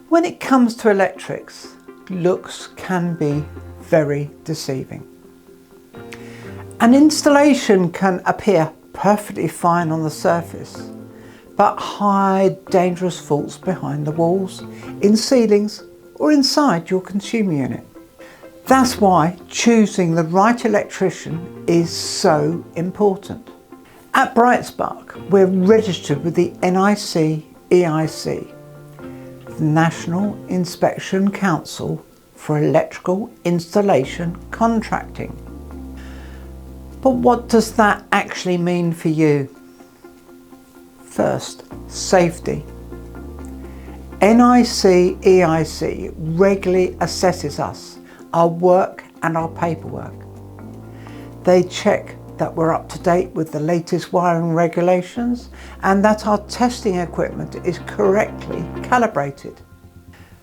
When it comes to electrics, looks can be very deceiving. An installation can appear perfectly fine on the surface, but hide dangerous faults behind the walls, in ceilings, or inside your consumer unit. That's why choosing the right electrician is so important. At Brightspark, we're registered with the NICEIC, the National Inspection Council for Electrical Installation Contracting. But what does that actually mean for you? First, safety. NICEIC regularly assesses us, our work and our paperwork. They check that we're up to date with the latest wiring regulations and that our testing equipment is correctly calibrated.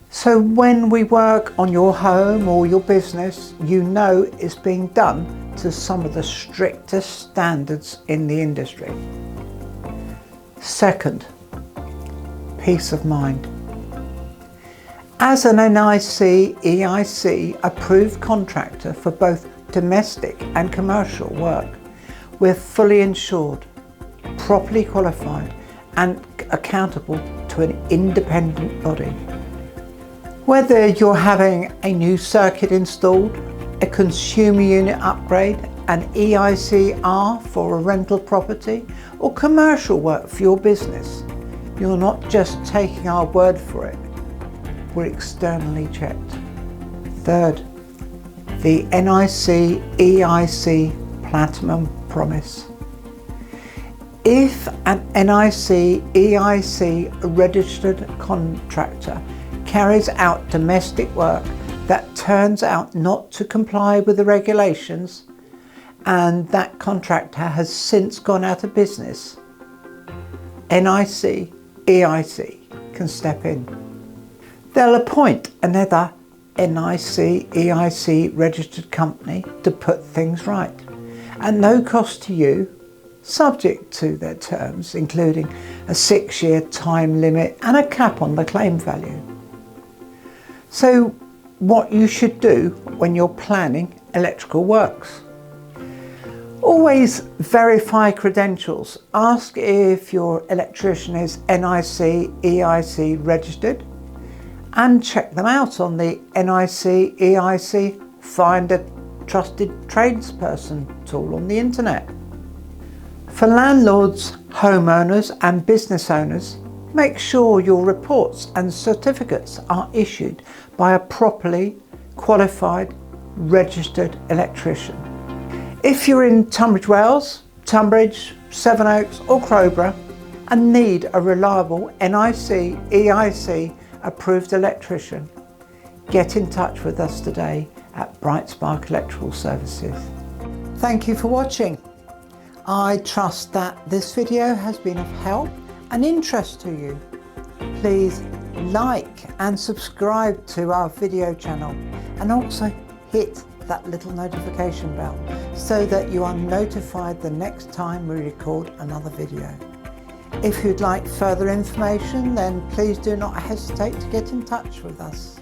So when we work on your home or your business, you know it's being done to some of the strictest standards in the industry. Second, peace of mind. As an NICEIC approved contractor for both domestic and commercial work, we're fully insured, properly qualified and accountable to an independent body. Whether you're having a new circuit installed, a consumer unit upgrade, an EICR for a rental property, or commercial work for your business, you're not just taking our word for it, we're externally checked. Third, the NICEIC Platinum Promise. If an NICEIC registered contractor carries out domestic work that turns out not to comply with the regulations and that contractor has since gone out of business, NICEIC can step in. They'll appoint another NICEIC registered company to put things right, at no cost to you, subject to their terms, including a 6-year time limit and a cap on the claim value. So what you should do when you're planning electrical works. Always verify credentials. Ask if your electrician is NICEIC registered and check them out on the NICEIC Find a Trusted Tradesperson tool on the internet. For landlords, homeowners and business owners, make sure your reports and certificates are issued by a properly qualified registered electrician. If you're in Tunbridge Wells, Tunbridge, Sevenoaks or Crowborough and need a reliable NICEIC approved electrician, get in touch with us today at Brightspark Electrical Services. Thank you for watching. I trust that this video has been of help and interest to you. Please like and subscribe to our video channel and also hit that little notification bell so that you are notified the next time we record another video. If you'd like further information, then please do not hesitate to get in touch with us.